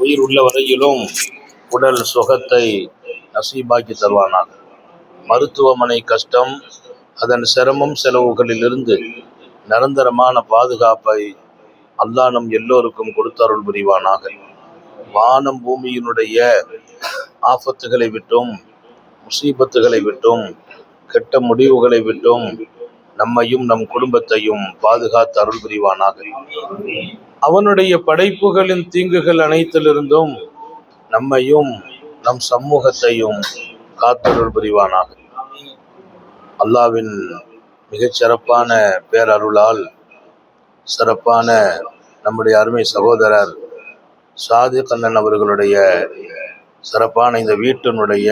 உயிர் உள்ள வரையிலும் உடல் சுகத்தை நசீபாக்கி தருவானாக. மருத்துவமனை கஷ்டம், அதன் சிரமம் செலவுகளிலிருந்து நிரந்தரமான பாதுகாப்பை அல்லாஹ் நம் எல்லோருக்கும் கொடுத்தருள் புரிவானாக. வானம் பூமியினுடைய ஆபத்துகளை விட்டும், முசீபத்துகளை விட்டும், கெட்ட முடிவுகளை விட்டும் நம்மையும் நம் குடும்பத்தையும் பாதுகாத்து அருள் புரிவானாக. அவனுடைய படைப்புகளின் தீங்குகள் அனைத்திலிருந்தும் நம்மையும் நம் சமூகத்தையும் காத்தருள் புரிவானாக. அல்லாவின் மிகச் சிறப்பான பேரருளால் சிறப்பான நம்முடைய அருமை சகோதரர் சாதிக் அண்ணன் அவர்களுடைய சிறப்பான இந்த வீட்டினுடைய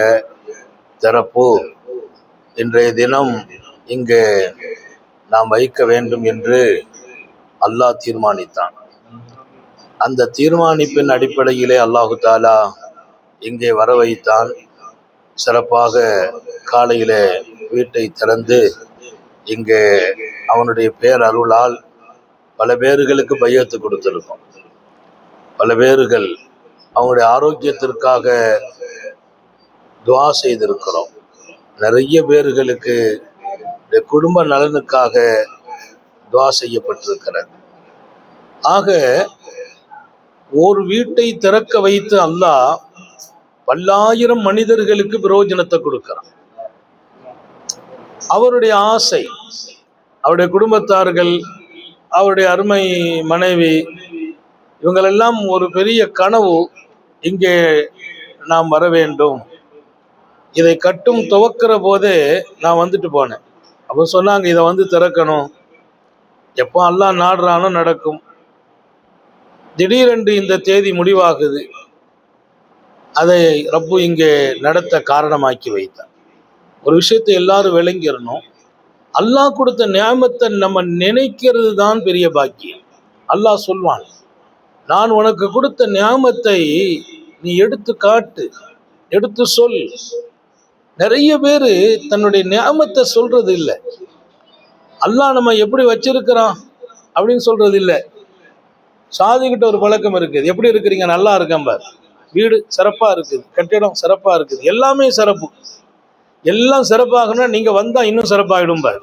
திறப்பு இன்றைய தினம் இங்கே நாம் வைக்க வேண்டும் என்று அல்லாஹ் தீர்மானித்தான். அந்த தீர்மானிப்பின் அடிப்படையிலே அல்லாஹு தாலா இங்கே வர வைத்தான். சிறப்பாக காலையிலே வீட்டை திறந்து இங்கே அவனுடைய பேரருளால் பல பேர்களுக்கு பையத்து கொடுத்திருக்கோம். பல பேர்கள் அவங்களுடைய ஆரோக்கியத்திற்காக துஆ செய்திருக்கிறோம். நிறைய பேர்களுக்கு குடும்ப நலனுக்காக துஆ செய்யப்பட்டிருக்கிறது. ஆக ஒரு வீட்டை திறக்க வைத்து அல்லாஹ் பல்லாயிரம் மனிதர்களுக்கு பிரயோஜனத்தை கொடுக்கிறான். அவருடைய ஆசை, அவருடைய குடும்பத்தார்கள், அவருடைய அருமை மனைவி, இவங்களெல்லாம் ஒரு பெரிய கனவு, இங்கே நாம் வர வேண்டும். இதை கட்டும் துவக்கிற போதே நான் வந்துட்டு போனேன். அப்போ சொன்னாங்க, இதை வந்து திறக்கணும், எப்போ அல்லாஹ் நாடுறானோ நடக்கும். திடீரென்று இந்த தேதி முடிவாகுது. அதை ரப்பு இங்கே நடத்த காரணமாக்கி வைத்தார். ஒரு விஷயத்தை எல்லாரும் விளங்கிடணும். அல்லாஹ் கொடுத்த நியாமத்தை நம்ம நினைக்கிறது தான் பெரிய பாக்கியம். அல்லாஹ் சொல்வான், நான் உனக்கு கொடுத்த நியாமத்தை நீ எடுத்து காட்டு, எடுத்து சொல். நிறைய பேர் தன்னுடைய நியாமத்தை சொல்றது இல்லை. அல்லாஹ் நம்ம எப்படி வச்சிருக்கிறான் அப்படின்னு சொல்றது இல்லை. சாதிக்கிட்ட ஒரு பழக்கம் இருக்குது. எப்படி இருக்கிறீங்க? நல்லா இருக்கேன் பார். வீடு சிறப்பா இருக்குது, கட்டிடம் சிறப்பா இருக்குது, எல்லாமே சிறப்பு. எல்லாம் சிறப்பாகனா நீங்க வந்தா இன்னும் சிறப்பாகிடும் பார்.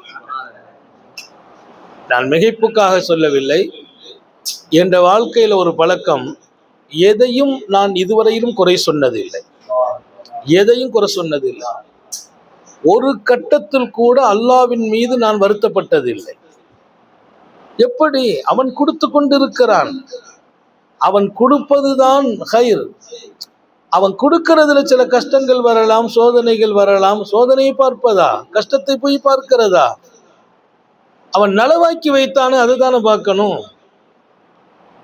நான் மிகைப்புக்காக சொல்லவில்லை. என்ற வாழ்க்கையில ஒரு பழக்கம், எதையும் நான் இதுவரையிலும் குறை சொன்னதில்லை, எதையும் குறை சொன்னதில்லை. ஒரு கட்டத்தில் கூட அல்லாவின் மீது நான் வருத்தப்பட்டதில்லை. எப்படி? அவன் கொடுத்து கொண்டிருக்கிறான். அவன் கொடுப்பதுதான் ஹைர். அவன் கொடுக்கிறதுல சில கஷ்டங்கள் வரலாம், சோதனைகள் வரலாம். சோதனையை பார்ப்பதா? கஷ்டத்தை போய் பார்க்கிறதா? அவன் நலவாக்கி வைத்தானே, அதுதானே பார்க்கணும்.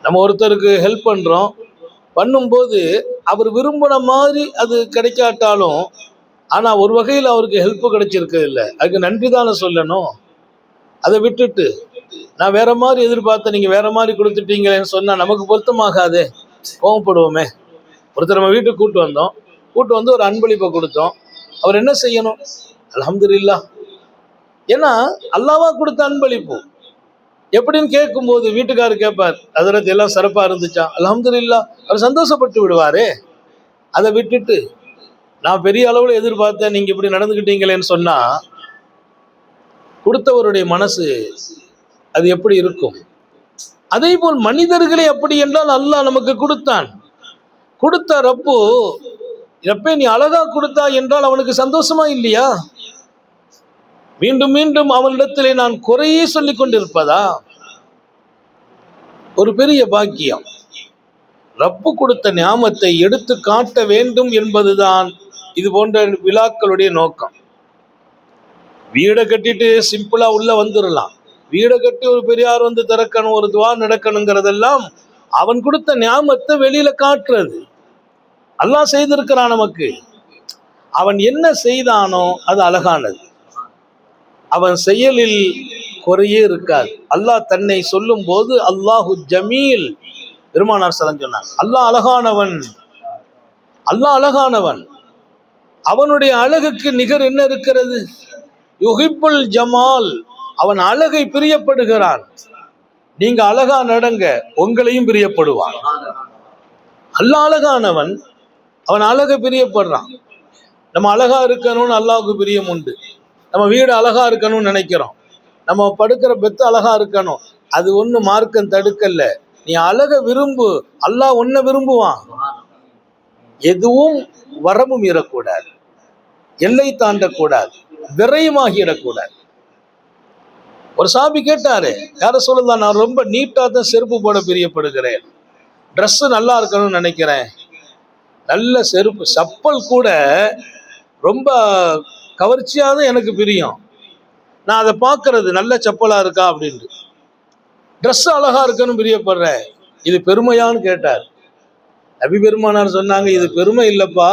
நம்ம ஒருத்தருக்கு ஹெல்ப் பண்றோம், பண்ணும்போது அவர் விரும்பின மாதிரி அது கிடைக்காட்டாலும், ஆனா ஒரு வகையில் அவருக்கு ஹெல்ப் கிடைச்சிருக்கு இல்லை, அதுக்கு நன்றி தானே சொல்லணும். அதை விட்டுட்டு நான் வேற மாதிரி எதிர்பார்த்த, நீங்க வேற மாதிரி கொடுத்துட்டீங்களேன்னு சொன்னா நமக்கு பொருத்தமாகாதே, கோவப்படுவோமே. ஒருத்தர் நம்ம வீட்டுக்கு கூட்டு வந்து ஒரு அன்பளிப்பை கொடுத்தோம். அவர் என்ன செய்யணும்? அல்ஹம்துலில்லாஹ். ஏன்னா அல்லாஹ்வா கொடுத்த அன்பளிப்பு. எப்படின்னு கேட்கும்போது வீட்டுக்காரர் கேட்பார், ஹஜ்ரத் எல்லாம் சிறப்பா இருந்துச்சா? அல்ஹம்துலில்லாஹ். அவர் சந்தோஷப்பட்டு விடுவாரே. அதை விட்டுட்டு நான் பெரிய அளவுல எதிர்பார்த்தேன், நீங்க இப்படி நடந்துக்கிட்டீங்களேன்னு சொன்னா கொடுத்தவருடைய மனசு அது எப்படி இருக்கும்? அதே போல் மனிதர்களே அப்படி என்றால் அல்லாஹ் நமக்கு கொடுத்தான். கொடுத்த ரப்பு, எப்ப நீ அழகா கொடுத்தா என்றால் அவனுக்கு சந்தோஷமா இல்லையா? மீண்டும் மீண்டும் அவனிடத்திலே நான் குறையே சொல்லிக் கொண்டிருப்பதா? ஒரு பெரிய பாக்கியம். ரப்பு கொடுத்த நியாமத்தை எடுத்து காட்ட வேண்டும் என்பதுதான் இது போன்ற விழாக்களுடைய நோக்கம். வீடை கட்டிட்டு சிம்பிளா உள்ள வந்துடலாம். வீடை கட்டி ஒரு பெரியார் வந்து திறக்கணும், ஒரு துவா நடக்கணுங்கிறதெல்லாம் அவன் கொடுத்த நியாமத்தை வெளியில காட்டுறது. அல்லாஹ் செய்திருக்கிறான் நமக்கு. அவன் என்ன செய்தானோ அது அழகானது. அவன் செயலில் குறையே இருக்காது. அல்லாஹ் தன்னை சொல்லும் போது அல்லாஹு ஜமீல், பெருமானார் ஸல்லல்லாஹு சொன்னாங்க, அல்லாஹ் அழகானவன். அல்லாஹ் அழகானவன். அவனுடைய அழகுக்கு நிகர் என்ன இருக்கிறது? யுஹிப்புல் ஜமால். அவன் அழகை பிரியப்படுகிறான். நீங்க அழகா நடங்க, உங்களையும் பிரியப்படுவான். அல்லாஹ் அழகானவன், அவன் அழக பிரியப்படுறான். நம்ம அழகா இருக்கணும்னு அல்லாஹ்வுக்கு பிரியம் உண்டு. நம்ம வீடு அழகா இருக்கணும்னு நினைக்கிறோம், நம்ம படுக்கிற பெத்து அழகா இருக்கணும், அது ஒண்ணு மார்க்கம் தடுக்கல. நீ அழக விரும்பு, அல்லாஹ் ஒன்ன விரும்புவான். எதுவும் வரம்பு மீறக்கூடாது, எல்லை தாண்டக்கூடாது, விரயமாகிடக்கூடாது. ஒரு சாபி கேட்டாரு, யார சொல்லலாம், நான் ரொம்ப நீட்டா தான் செருப்பு போட பிரியப்படுகிறேன், ட்ரெஸ் நல்லா இருக்கணும்னு நினைக்கிறேன், நல்ல செருப்பு சப்பல் கூட ரொம்ப கவர்ச்சியாக தான் எனக்கு பிரியம், நான் அதை பார்க்கறது நல்ல செப்பலா இருக்கா அப்படின்ட்டு, ட்ரெஸ் அழகா இருக்கணும் பிரியப்படுறேன், இது பெருமையான்னு கேட்டார். நபி பெருமானார் சொன்னாங்க, இது பெருமை இல்லப்பா,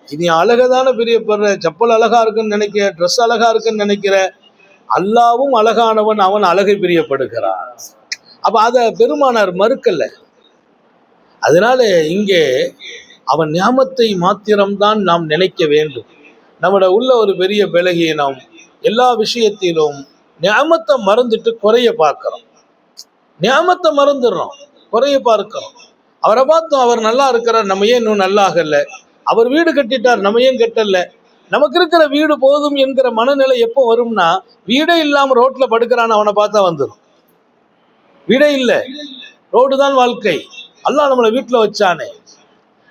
இது அழகதான பிரியப்படுற, செப்பல் அழகா இருக்குன்னு நினைக்கிற, ட்ரெஸ் அழகா இருக்குன்னு நினைக்கிற, அல்லாவும் அழகானவன், அவன் அழகை பிரியப்படுகிறான். அப்ப அத பெருமானார் மறுக்கல. அதனால இங்கே அவன் நியாமத்தை மாத்திரம்தான் நாம் நினைக்க வேண்டும். நம்மளோட உள்ள ஒரு பெரிய பலகீனம், எல்லா விஷயத்திலும் நியாமத்தை மறந்துட்டு குறைய பார்க்கிறோம், நியாமத்தை மறந்துடுறோம், குறைய பார்க்கிறோம். அவரை பார்த்தோம், அவர் நல்லா இருக்கிறார், நம்ம ஏன் இன்னும் நல்லா ஆகல, அவர் வீடு கட்டிட்டார், நம்ம ஏன் கட்டல, நமக்கு இருக்கிற வீடு போதும் என்கிற மனநிலை எப்போ வரும்னா, வீடே இல்லாம ரோட்ல படுக்கிறான்னு அவனை பார்த்தா வந்துடும். வீடே இல்லை, ரோடு தான் வாழ்க்கை, அல்லாஹ் நம்மளை வீட்டுல வச்சானே.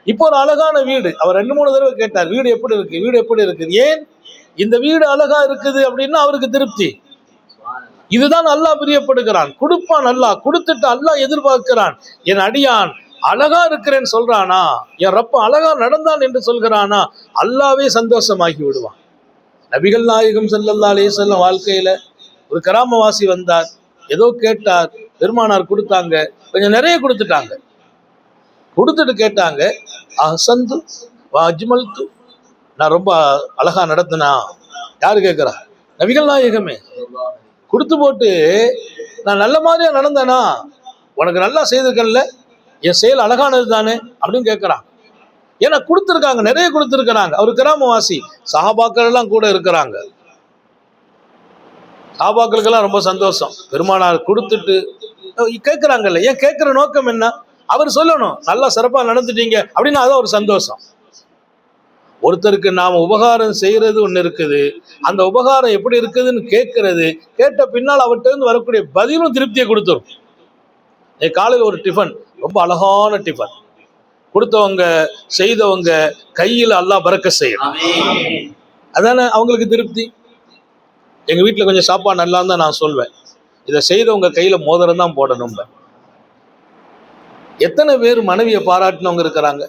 இப்போ ஒரு அழகான வீடு, அவர் 2-3 தடவை கேட்டார், வீடு எப்படி இருக்கு, வீடு எப்படி இருக்குது, ஏன் இந்த வீடு அழகா இருக்குது அப்படின்னா அவருக்கு திருப்தி. இதுதான் அல்லாஹ் பிரியப்படுகிறான், கொடுப்பான் அல்லாஹ், கொடுத்துட்டு அல்லாஹ் எதிர்பார்க்கிறான், என் அடியான் அழகா இருக்கிறேன்னு சொல்றானா, என் ரப்ப அழகா நடந்தான் என்று சொல்கிறானா, அல்லாவே சந்தோஷமாகி விடுவான். நபிகள் நாயகம் ஸல்லல்லாஹு அலைஹி வஸல்லம் வாழ்க்கையில ஒரு கிராமவாசி வந்தார், ஏதோ கேட்டார், பெருமானார் கொடுத்தாங்க, கொஞ்சம் நிறைய கொடுத்துட்டாங்க. கொடுத்துட்டு கேட்டாங்க, அஹ்சன்து வ அஜ்மல்து, நான் ரொம்ப அழகா நடத்தினா. யாரு கேட்கிறா? நபிகள் நாயகமே. கொடுத்து போட்டு, நான் நல்ல மாதிரியா நடந்தேனா, உனக்கு நல்லா செய்திருக்கேன்ல, என் செயல் அழகானது தானே அப்படின்னு கேட்கிறான். ஏன்னா கொடுத்துருக்காங்க, நிறைய கொடுத்துருக்கிறாங்க. அவர் கிராமவாசி, சஹாபாக்கள் எல்லாம் கூட இருக்கிறாங்க. சஹாபாக்களுக்கெல்லாம் ரொம்ப சந்தோஷம், பெருமானார் கொடுத்துட்டு கேட்கிறாங்கல்ல. ஏன் கேட்கிற நோக்கம் என்ன? அவர் சொல்லணும், நல்லா சிறப்பா நடந்துட்டீங்க அப்படின்னு, அதான் ஒரு சந்தோஷம். ஒருத்தருக்கு நாம உபகாரம் செய்யறது ஒண்ணு இருக்குது, அந்த உபகாரம் எப்படி இருக்குதுன்னு கேட்கறது, கேட்ட பின்னால் அவர்கிட்ட இருந்து வரக்கூடிய பதிலும் திருப்தியை கொடுத்துரும். காலையில் ஒரு டிஃபன், ரொம்ப அழகான டிஃபன் கொடுத்தவங்க செய்தவங்க கையில் அல்லாஹ் பரக்கத் செய்யணும், அதானே அவங்களுக்கு திருப்தி. எங்க வீட்டில் கொஞ்சம் சாப்பாடு நல்லா தான் நான் சொல்வேன், இதை செய்தவங்க கையில மோதிரம் தான் போடணும். எத்தனை பேர் மனைவியை பாராட்டினவங்க இருக்கிறாங்க,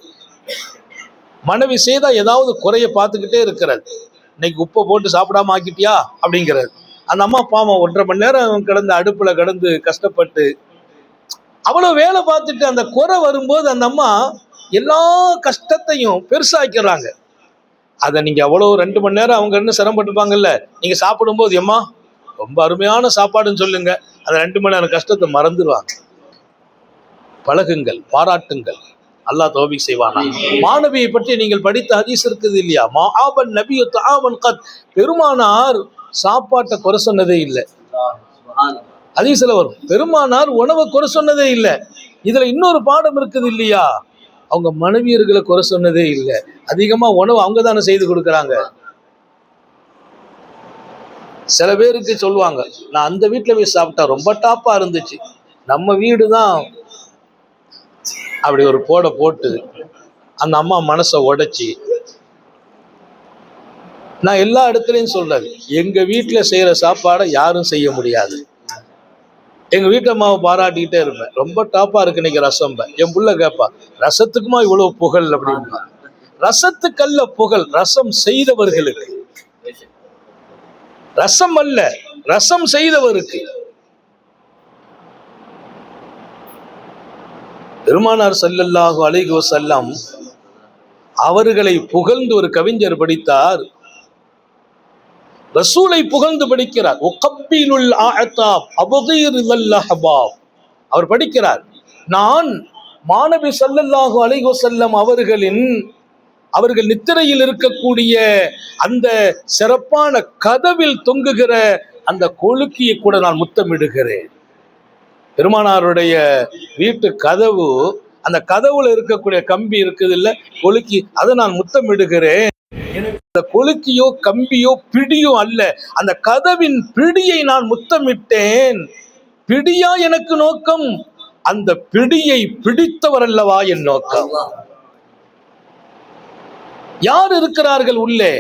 மனைவி செய்தா ஏதாவது குறைய பார்த்துக்கிட்டே இருக்கிறது. இன்னைக்கு உப்பை போட்டு சாப்பிடாம ஆக்கிட்டியா அப்படிங்கிறது. அந்த அம்மா பாவம் 1.5 மணி நேரம் கிடந்து அடுப்புல கிடந்து கஷ்டப்பட்டு அவ்வளவு வேலை பார்த்துட்டு அந்த குறை வரும்போது அந்த அம்மா எல்லா கஷ்டத்தையும் பெருசாக்கிறாங்க. அதை நீங்க அவ்வளவு 2 மணி நேரம் அவங்க என்ன சிரமப்பட்டுப்பாங்கல்ல, நீங்க சாப்பிடும்போது எம்மா ரொம்ப அருமையான சாப்பாடுன்னு சொல்லுங்க, அந்த 2 மணி நேரம் கஷ்டத்தை மறந்துடுவாங்க. பழகுங்கள், பாராட்டுங்கள், அல்லாஹ் தௌபீக் செய்வானா. மாணவியை பற்றி நீங்கள் படித்த ஹதீஸ் இருக்குது இல்லையா, மஆபன் நபியு தஆமன் கத், பெருமானார் சாப்பாட்டை குறை சொன்னதே இல்லை. ஹதீஸ்ல வரும், பெருமானார் உணவை குறை சொன்னதே இல்லை. இதுல இன்னொரு பாடம் இருக்குது இல்லையா, அவங்க மனைவியர்களை குறை சொன்னதே இல்லை. அதிகமா உணவு அவங்க தானே செய்து கொடுக்குறாங்க. சில பேருக்கு சொல்லுவாங்க, நான் அந்த வீட்டுல போய் சாப்பிட்டா ரொம்ப டாப்பா இருந்துச்சு, நம்ம வீடு தான் அப்படி ஒரு போட்டு அந்த அம்மா மனசை உடைச்சி. நான் எல்லா இடத்துலையும் சொல்றது, எங்க வீட்டுல செய்யற சாப்பாடை யாரும் செய்ய முடியாது. எங்க வீட்டு அம்மாவை பாராட்டிக்கிட்டே இருப்பேன், ரொம்ப டாப்பா இருக்கு இன்னைக்கு ரசம். என் புள்ள கேட்பா, ரசத்துக்குமா இவ்வளவு புகழ் அப்படின்னா. ரசத்துக்கல்ல புகழ், ரசம் செய்தவர்களுக்கு. ரசம் அல்ல, ரசம் செய்தவருக்கு. பெருமானார் ஸல்லல்லாஹு அலைஹி வஸல்லம் அவர்களை புகழ்ந்து ஒரு கவிஞர் படித்தார், ரசூலை புகழ்ந்து படிக்கிறார். உகப்பிலுல் ஆஅதாப் அபதீருல் அஹ்பாப். அவர் படிக்கிறார், நான் மாநபி ஸல்லல்லாஹு அலைஹி வஸல்லம் அவர்கள் நித்திரையில் இருக்கக்கூடிய அந்த சிறப்பான கதவில் தொங்குகிற அந்த கொழுக்கியை கூட நான் முத்தமிடுகிறேன். பெருமானாருடைய வீட்டு கதவு, அந்த கதவுல இருக்கக்கூடிய கம்பி இருக்குது இல்ல, கொலுக்கி, அதை நான் முத்தமிடுகிறேன். அந்த கொலுக்கியோ கம்பியோ பிடியோ அல்ல, அந்த கதவின் பிடியை நான் முத்தமிட்டேன். பிடியா எனக்கு நோக்கம்? அந்த பிடியை பிடித்தவர் அல்லவா என் நோக்கம். யார் இருக்கிறார்கள் உள்ளே?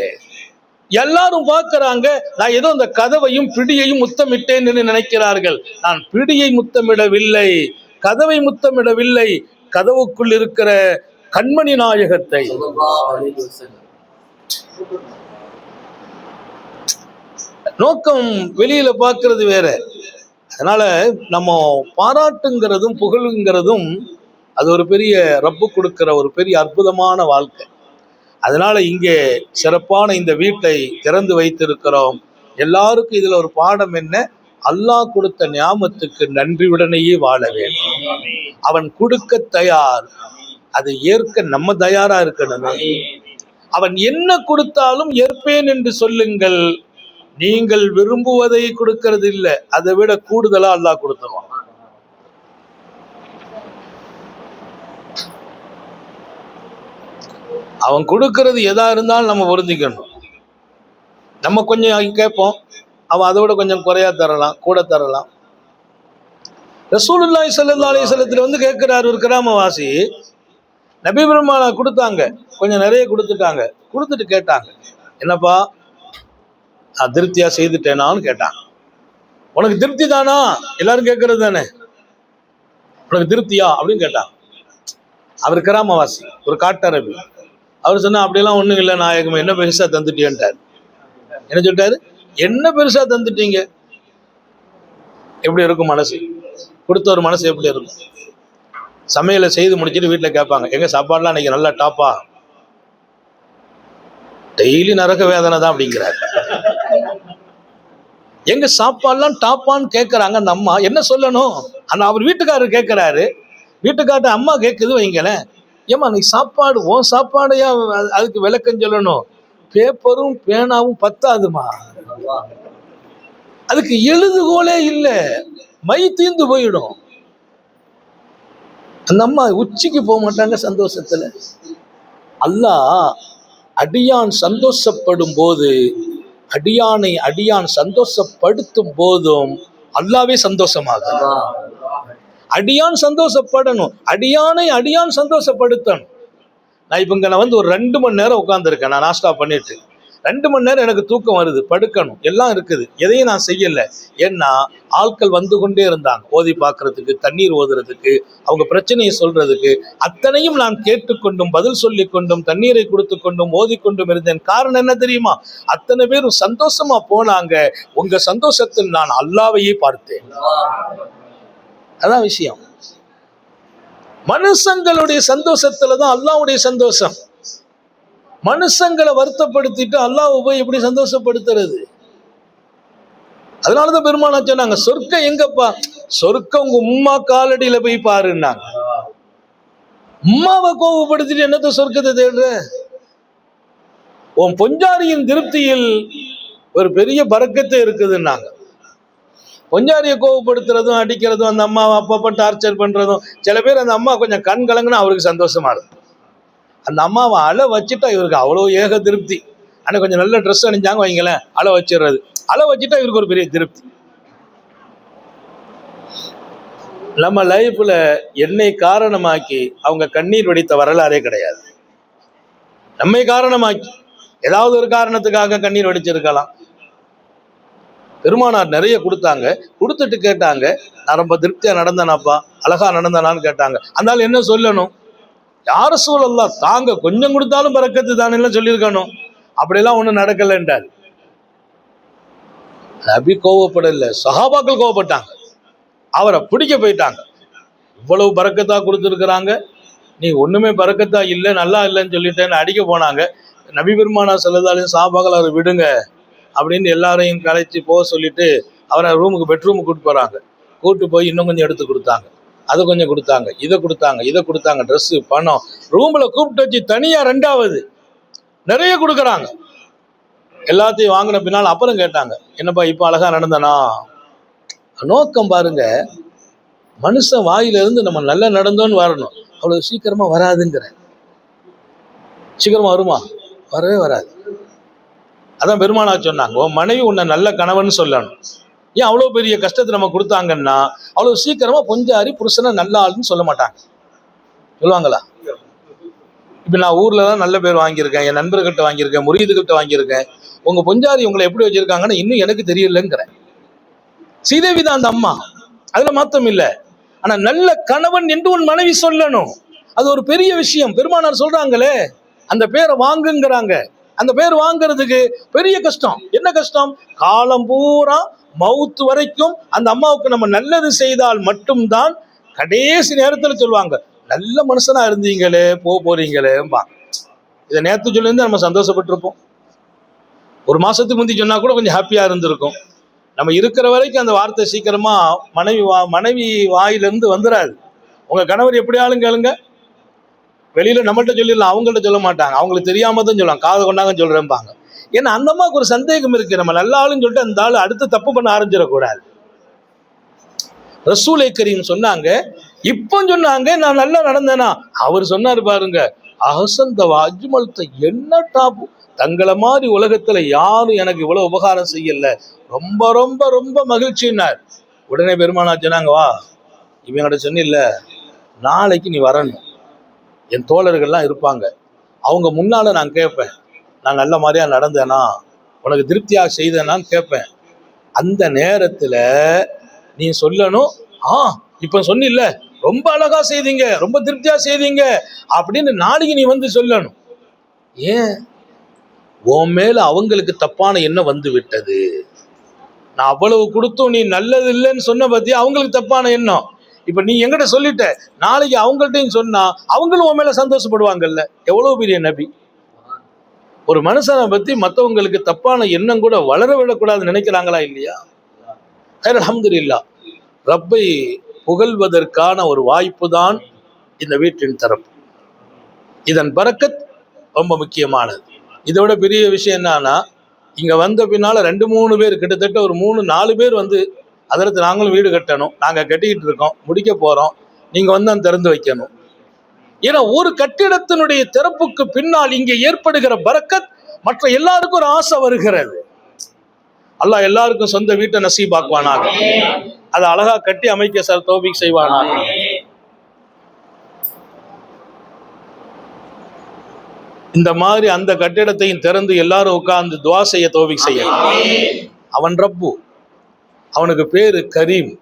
எல்லாரும் பார்க்கிறாங்க, நான் ஏதோ அந்த கதவையும் பிடியையும் முத்தமிட்டேன் என்று நினைக்கிறார்கள். நான் பிடியை முத்தமிடவில்லை, கதவை முத்தமிடவில்லை, கதவுக்குள் இருக்கிற கண்மணி நாயகத்தை. நோக்கம் வெளியில பார்க்கிறது வேற. அதனால நம்ம பாராட்டுங்கிறதும் புகழுங்கிறதும் அது ஒரு பெரிய ரப்பு கொடுக்கிற ஒரு பெரிய அற்புதமான வாழ்க்கை. அதனால இங்கே சிறப்பான இந்த வீட்டை திறந்து வைத்திருக்கிறோம். எல்லாருக்கும் இதுல ஒரு பாடம் என்ன? அல்லாஹ் கொடுத்த ஞாபகத்துக்கு நன்றியுடனேயே வாழ வேண்டும். அவன் கொடுக்க தயார், அதை ஏற்க நம்ம தயாரா இருக்கணுமே. அவன் என்ன கொடுத்தாலும் ஏற்பேன் என்று சொல்லுங்கள். நீங்கள் விரும்புவதை கொடுக்கறது இல்லை, அதை விட கூடுதலா அல்லாஹ் கொடுத்துருவான். அவன் கொடுக்கறது எதா இருந்தாலும் நம்ம பொருந்திக்கணும். நம்ம கொஞ்சம் கேட்போம், அவன் அதோட கொஞ்சம் குறையா தரலாம், கூட தரலாம். ரசூலுல்லாஹி ஸல்லல்லாஹு அலைஹி வஸல்லம் கேட்கிறார் ஒரு கிராமவாசி, நபி பெருமானா கொடுத்தாங்க, கொஞ்சம் நிறைய கொடுத்துட்டாங்க. கொடுத்துட்டு கேட்டாங்க, என்னப்பா நான் திருப்தியா செய்துட்டேனான்னு கேட்டாங்க. உனக்கு திருப்தி தானா? எல்லாரும் கேட்கறது தானே, உனக்கு திருப்தியா அப்படின்னு கேட்டாங்க. அவர் கிராமவாசி, ஒரு காட்டரபி. அவர் சொன்னா, அப்படியெல்லாம் ஒண்ணும் இல்லை நாயகம், என்ன பெருசா தந்துட்டேன்ட்டார். என்ன சொல்லிட்டாரு? என்ன பெருசா தந்துட்டீங்க? எப்படி இருக்கும் மனசு? கொடுத்த ஒரு மனசு எப்படி இருக்கும்? சமையலை செய்து முடிச்சுட்டு வீட்டுல கேட்பாங்க, எங்க சாப்பாடுலாம் இன்னைக்கு நல்லா டாப்பா? டெய்லி நரக வேதனை தான் அப்படிங்கிறாரு. எங்க சாப்பாடுலாம் டாப்பான்னு கேட்கறாங்க. அந்த அம்மா என்ன சொல்லணும்? அந்த அவர் வீட்டுக்காரர் கேட்கிறாரு, வீட்டுக்கார்ட்ட அம்மா கேட்குது வைங்களேன், ஏமா நீ சாப்பாடு உன் சாப்பாடையா அதுக்கு விளக்கம் சொல்லணும்? பேப்பரும் பேனாவும் பத்தாதுமா, அதுக்கு எழுதுகோலே இல்லை, மை தீர்ந்து போயிடும். அந்த அம்மா உச்சிக்கு போக மாட்டாங்க சந்தோஷத்துல. அல்லாஹ் அடியான் சந்தோஷப்படும் போது, அடியானை அடியான் சந்தோஷப்படுத்தும் போதும் அல்லாவே சந்தோஷமாகும். அடியான் சந்தோஷப்படணும், அடியானை அடியான் சந்தோஷப்படுத்தணும். நான் இப்ப இங்க ஒரு 2 மணி நேரம் உட்கார்ந்துருக்கேன். நான் நாஸ்டா பண்ணிட்டு 2 மணி நேரம் எனக்கு தூக்கம் வருது, படுக்கணும், எல்லாம் இருக்குது, எதையும் நான் செய்யல. ஏன்னா ஆட்கள் வந்து கொண்டே இருந்தாங்க, ஓதி பார்க்கறதுக்கு, தண்ணீர் ஓதுறதுக்கு, அவங்க பிரச்சனையை சொல்றதுக்கு. அத்தனையும் நான் கேட்டுக்கொண்டும் பதில் சொல்லி கொண்டும் தண்ணீரை கொடுத்து கொண்டும் ஓதிக்கொண்டும் இருந்தேன். காரணம் என்ன தெரியுமா? அத்தனை பேரும் சந்தோஷமா போனாங்க. உங்க சந்தோஷத்தில் நான் அல்லாவையே பார்த்தேன். அதான் விஷயம். மனுஷங்களுடைய சந்தோஷத்துலதான் அல்லாஹ்வுடைய சந்தோஷம். மனுஷங்களை வருத்தப்படுத்திட்டு அல்லாஹ் போய் எப்படி சந்தோஷப்படுத்துறது? அதனாலதான் பெருமானா சொன்னாங்க, சொர்க்கம் எங்கப்பா? சொர்க்கம் உங்க உம்மா காலடியில போய் பாருன்னாங்க. உம்மாவை கோபப்படுத்திட்டு என்னத்த சொர்க்கத்தை தேடுற? உன் பொஞ்சாரியின் திருப்தியில் ஒரு பெரிய பரக்கத்தை இருக்குதுன்னாங்க. பொஞ்சாரியை கோபப்படுத்துறதும் அடிக்கிறதும், அந்த அம்மாவை அப்பப்ப டார்ச்சர் பண்றதும், சில பேர் அந்த அம்மா கொஞ்சம் கண் கலங்குனா அவருக்கு சந்தோஷமா இருக்கும். அந்த அம்மாவை அழ வச்சுட்டா இவருக்கு அவ்வளோ ஏக திருப்தி. ஆனால் கொஞ்சம் நல்ல ட்ரெஸ் அணிஞ்சாங்க வைங்களேன், அழ வச்சிடுறது. அழ வச்சுட்டா இவருக்கு ஒரு பெரிய திருப்தி. நம்ம லைஃப்ல என்னை காரணமாக்கி அவங்க கண்ணீர் வடித்த வரலாறே கிடையாது. நம்மை காரணமாக்கி ஏதாவது ஒரு காரணத்துக்காக கண்ணீர் வடிச்சிருக்கலாம். பெருமானார் நிறைய கொடுத்தாங்க. கொடுத்துட்டு கேட்டாங்க, நான் ரொம்ப திருப்தியா நடந்தேனாப்பா, அழகா நடந்தனான்னு கேட்டாங்க. அதனால என்ன சொல்லணும்? யார சூழல்லாம் தாங்க கொஞ்சம் கொடுத்தாலும் பறக்கத்து தானே சொல்லியிருக்கணும். அப்படியெல்லாம் ஒன்றும் நடக்கலைன்றார். நபி கோவப்படல, சஹாபாக்கள் கோவப்பட்டாங்க, அவரை பிடிக்க போயிட்டாங்க. இவ்வளவு பறக்கத்தா கொடுத்துருக்குறாங்க, நீ ஒண்ணுமே பறக்கத்தா இல்லை, நல்லா இல்லைன்னு சொல்லிட்டேன்னு அடிக்க போனாங்க. நபி பெருமானா ஸல்லல்லாஹு சஹாபாக்கள் அவரை விடுங்க அப்படின்னு எல்லாரையும் கலைச்சி போக சொல்லிட்டு அவரை ரூமுக்கு, பெட்ரூமுக்கு கூப்பிட்டு போறாங்க. கூப்பிட்டு போய் இன்னும் கொஞ்சம் எடுத்து கொடுத்தாங்க, அதை கொஞ்சம் கொடுத்தாங்க, இதை கொடுத்தாங்க, ட்ரெஸ்ஸு, பணம், ரூம்ல கூப்பிட்டு வச்சு தனியா 2வது நிறைய கொடுக்குறாங்க. எல்லாத்தையும் வாங்கின பின்னால் அப்புறம் கேட்டாங்க, என்னப்பா இப்ப அழகா நடந்தனா? நோக்கம் பாருங்க. மனுஷன் வாயிலிருந்து நம்ம நல்லா நடந்தோன்னு வரணும், அவ்வளவு சீக்கிரமா வராதுங்கிற. சீக்கிரமா வருமா? வரவே வராது. அதான் பெருமானார் சொன்னாங்க, உன் மனைவி உன்னை நல்ல கணவன் சொல்லணும். ஏன் அவ்வளோ பெரிய கஷ்டத்தை நம்ம கொடுத்தாங்கன்னா அவ்வளோ சீக்கிரமா பொஞ்சாரி புருஷனை நல்ல ஆளுன்னு சொல்ல மாட்டாங்க. சொல்லுவாங்களா? இப்போ நான் ஊர்ல தான் நல்ல பேர் வாங்கியிருக்கேன், என் நண்பர்கிட்ட வாங்கியிருக்கேன், முரீதுகிட்ட வாங்கியிருக்கேன். உங்க பொஞ்சாரி உங்களை எப்படி வச்சிருக்காங்கன்னு இன்னும் எனக்கு தெரியலங்கிறேன். ஸ்ரீதேவி தான் அந்த அம்மா, அதுல மாத்தம் இல்லை. ஆனா நல்ல கணவன் என்று உன் மனைவி சொல்லணும், அது ஒரு பெரிய விஷயம். பெருமானார் சொல்றாங்களே, அந்த பேரை வாங்குங்கிறாங்க. அந்த பேர் வாங்குறதுக்கு பெரிய கஷ்டம். என்ன கஷ்டம்? காலம் பூரா மவுத்து வரைக்கும் அந்த அம்மாவுக்கு நம்ம நல்லது செய்தால் மட்டும்தான் கடைசி நேரத்தில் சொல்லுவாங்க, நல்ல மனுஷனா இருந்தீங்களே போறீங்களேம்பா. இதை நேற்று சொல்லியிருந்து நம்ம சந்தோஷப்பட்டிருப்போம். ஒரு மாசத்துக்கு முந்தி சொன்னா கூட கொஞ்சம் ஹாப்பியா இருந்திருக்கும். நம்ம இருக்கிற வரைக்கும் அந்த வார்த்தை சீக்கிரமா மனைவி வாயிலிருந்து வந்துடாது. உங்க கணவர் எப்படியாலும் கேளுங்க, வெளியில நம்மள்கிட்ட சொல்லிடலாம், அவங்கள்ட்ட சொல்ல மாட்டாங்க. அவங்களுக்கு தெரியாம தான் சொல்லுவாங்க, காதை கொண்டாங்க சொல்றேன்பாங்க. ஏன்னா அந்த அம்மாவுக்கு ஒரு சந்தேகம் இருக்கு, நம்ம நல்ல ஆளுன்னு சொல்லிட்டு அந்த ஆளு அடுத்து தப்பு பண்ண ஆரம்பிச்சிடக்கூடாது. ரசூலை கரீம் சொன்னாங்க, இப்போ சொன்னாங்க நான் நல்லா நடந்தேனா, அவர் சொன்னாரு பாருங்க, அஹசந்த அஜ்மல்த, என்ன டாப்பு, தங்களை மாதிரி உலகத்துல யாரும் எனக்கு இவ்வளவு உபகாரம் செய்யல, ரொம்ப ரொம்ப ரொம்ப மகிழ்ச்சின்னார். உடனே பெருமானார் சொன்னாங்க, வா இவங்கிட்ட சொன்னில்ல, நாளைக்கு நீ வரணும், என் தோழர்கள்லாம் இருப்பாங்க, அவங்க முன்னால நான் கேட்பேன், நான் நல்ல மாதிரியா நடந்தேனா, உனக்கு திருப்தியாக செய்தேனான்னு கேட்பேன். அந்த நேரத்துல நீ சொல்லணும், இப்ப சொன்னில்ல ரொம்ப அழகா செய்தீங்க, ரொம்ப திருப்தியா செய்தீங்க அப்படின்னு நாளைக்கு நீ வந்து சொல்லணும். ஏன்? உன் மேல அவங்களுக்கு தப்பான எண்ணம் வந்து விட்டது. நான் அவ்வளவு கொடுத்தும் நீ நல்லது இல்லைன்னு சொன்ன பத்தியா அவங்களுக்கு தப்பான எண்ணம். இப்ப நீ எங்கிட்ட சொல்லிட்ட, நாளைக்கு அவங்கள்ட்டையும் சொன்னா அவங்களும் உன் மேல சந்தோஷப்படுவாங்கல்ல. எவ்வளவு பெரிய நபி. ஒரு மனுஷனை பத்தி மற்றவங்களுக்கு தப்பான எண்ணம் கூட வளர விடக்கூடாதுன்னு நினைக்கிறாங்களா இல்லையா? அல்ஹம்துலில்லாஹ், ரப்பை புகழ்வதற்கான ஒரு வாய்ப்பு தான் இந்த வீட்டின் தரப்பு. இதன் பரக்கத் ரொம்ப முக்கியமானது. இதோட பெரிய விஷயம் என்னன்னா, இங்க வந்த பின்னால 2-3 பேர், கிட்டத்தட்ட ஒரு 3-4 பேர் வந்து, அதற்கு நாங்களும் வீடு கட்டணும், நாங்க கட்டிக்கிட்டு இருக்கோம், முடிக்க போறோம், நீங்க வந்து அந்த திறந்து வைக்கணும். ஏன்னா ஒரு கட்டிடத்தினுடைய திறப்புக்கு பின்னால் இங்கே ஏற்படுகிற பரக்கத் மற்ற எல்லாருக்கும் ஒரு ஆசை வருகிறது. அல்லாஹ் எல்லாருக்கும் சொந்த வீட்டை நசீபாக்குவானாக, அதை அழகா கட்டி அமைக்க தௌஃபீக் செய்வானாக. இந்த மாதிரி அந்த கட்டிடத்தையும் திறந்து எல்லாரும் உட்கார்ந்து துவா செய்ய தௌஃபீக் செய்யலாம். அவன் ரப்பு, அவனுக்கு பேரு கரீம்.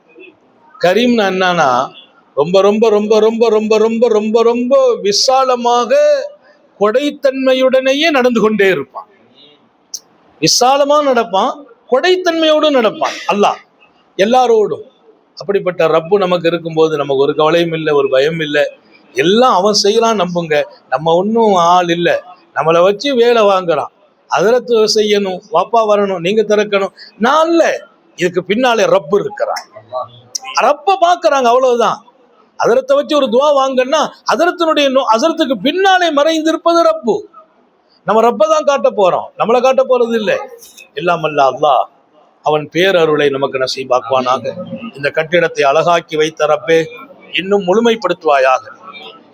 கரீம்னா என்னன்னா, ரொம்ப ரொம்ப ரொம்ப ரொம்ப ரொம்ப ரொம்ப ரொம்ப ரொம்ப விசாலமாக கொடைத்தன்மையுடனேயே நடந்து கொண்டே இருப்பான். விசாலமா நடப்பான், கொடைத்தன்மையோடு நடப்பான் அல்லாஹ் எல்லாரோடும். அப்படிப்பட்ட ரப்பு நமக்கு இருக்கும்போது நமக்கு ஒரு கவலையும் இல்லை, ஒரு பயம் இல்லை, எல்லாம் அவன் செய்யலாம். நம்புங்க, நம்ம ஒன்றும் ஆள் இல்லை, நம்மளை வச்சு வேலை வாங்குறான். அதிரத்து செய்யணும், வாப்பா வரணும், நீங்க திறக்கணும், நான் இல்லை, இதுக்கு பின்னாலே ரப்பு இருக்கிறான். ரப்ப பாக்குறாங்க, அவ்வளவுதான். அதரத்தை வச்சு ஒரு துவா வாங்கன்னா அதரத்துக்கு பின்னாலே மறைந்திருப்பது ரப்பு. நம்ம ரப்ப தான் காட்ட போறோம், நம்மளை காட்ட போறது இல்லை. எல்லாம் அல்ல அல்லாஹ் அவன் பேரருளை நமக்கு நசீபாக்குவானாக. இந்த கட்டிடத்தை அழகாக்கி வைத்த ரப்பே இன்னும் முழுமைப்படுத்துவாயாக.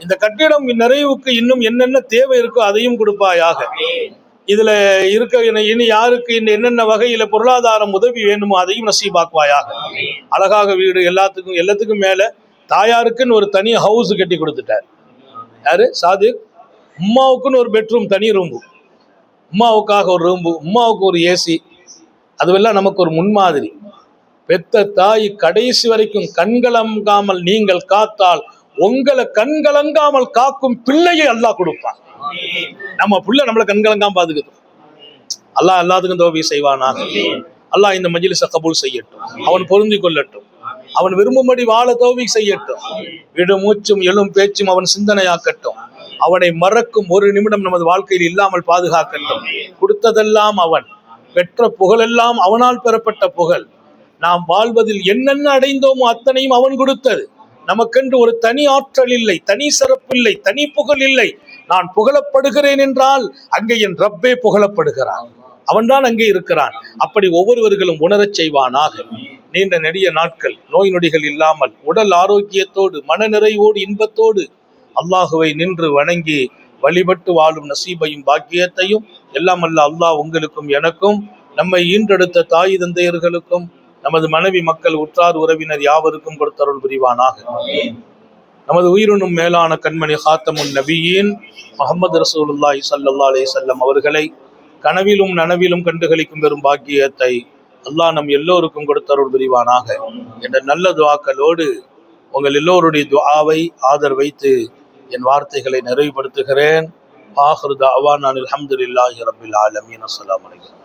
இந்த கட்டிடம் நிறைவுக்கு இன்னும் என்னென்ன தேவை இருக்கோ அதையும் கொடுப்பாயாக. இதுல இருக்க இனி யாருக்கு என்னென்ன வகையில பொருளாதாரம் உதவி வேணுமோ அதையும் நசீபாக்குவாயாக. அழகாக வீடு, எல்லாத்துக்கும் மேல தாயாருக்குன்னு ஒரு தனி ஹவுஸ் கட்டி கொடுத்துட்டார். யாரு? சாதிக். உம்மாவுக்குன்னு ஒரு பெட்ரூம், தனி ரூம்பு, உம்மாவுக்காக ஒரு ரூம்பு, உம்மாவுக்கு ஒரு ஏசி. அதுவெல்லாம் நமக்கு ஒரு முன்மாதிரி. பெத்த தாய் கடைசி வரைக்கும் கண்கலங்காமல் நீங்கள் காத்தால் உங்களை கண்கலங்காமல் காக்கும் பிள்ளையை அல்லாஹ் கொடுப்பான். நம்ம பிள்ளை நம்மளை கண்கலங்காம பாதுகாக்கும். அல்லாஹ் எல்லாத்துக்கும் தௌஃபீக் செய்வானாக. அல்லாஹ் இந்த மஜ்லிஸை கபூல் செய்யட்டும், அவன் பொருந்தி கொள்ளட்டும், அவன் விரும்பும்படி வாழ தௌஃபீக் செய்யட்டும். விடு மூச்சும் எழும் பேச்சும் அவன் சிந்தனையாக்கட்டும். அவனை மறக்கும் ஒரு நிமிடம் நமது வாழ்க்கையில் இல்லாமல் பாதுகாக்கட்டும். கொடுத்ததெல்லாம் அவன், பெற்ற புகழெல்லாம் அவனால் பெறப்பட்ட புகழ். நாம் வாழ்வதில் என்னென்ன அடைந்தோமோ அத்தனையும் அவன் கொடுத்தது. நமக்கென்று ஒரு தனி ஆற்றல் இல்லை, தனி சிறப்பு இல்லை, தனி புகழ் இல்லை. நான் புகழப்படுகிறேன் என்றால் அங்கே என் ரப்பே புகழப்படுகிறான், அவன்தான் அங்கே இருக்கிறான். அப்படி ஒவ்வொருவர்களும் உணரச் செய்வானாக. நீண்ட நெடிய நாட்கள் நோய் நொடிகள் இல்லாமல் உடல் ஆரோக்கியத்தோடு மனநிறைவோடு இன்பத்தோடு அல்லாஹுவை நின்று வணங்கி வழிபட்டு வாழும் நசீபையும் பாக்கியத்தையும் எல்லாம் அல்ல அல்லாஹ் உங்களுக்கும் எனக்கும் நம்மை ஈன்றெடுத்த தாய் தந்தையர்களுக்கும் நமது மனைவி மக்கள் உற்றார் உறவினர் யாவருக்கும் கொடுத்தருள் புரிவானாக. நமது உயிரினும் மேலான கண்மணி ஹாத்தமுன் நபியின் முஹம்மது ரசூலுல்லாஹி ஸல்லல்லாஹு அலைஹி வஸல்லம் அவர்களை கனவிலும் நனவிலும் கண்டுகளிக்கும் பெரும் பாக்கியத்தை அல்லாஹ் நம் எல்லோருக்கும் கொடுத்தருள் புரிவானாக என்ற நல்ல துஆக்களோடு உங்கள் எல்லோருடைய துஆவை ஆதரவைத்து என் வார்த்தைகளை நிறைவுபடுத்துகிறேன். ஆகிரு தஅவானா அல்ஹம்துலில்லாஹி ரப்பில் ஆலமீன். அஸ்ஸலாமு அலைக்கும்.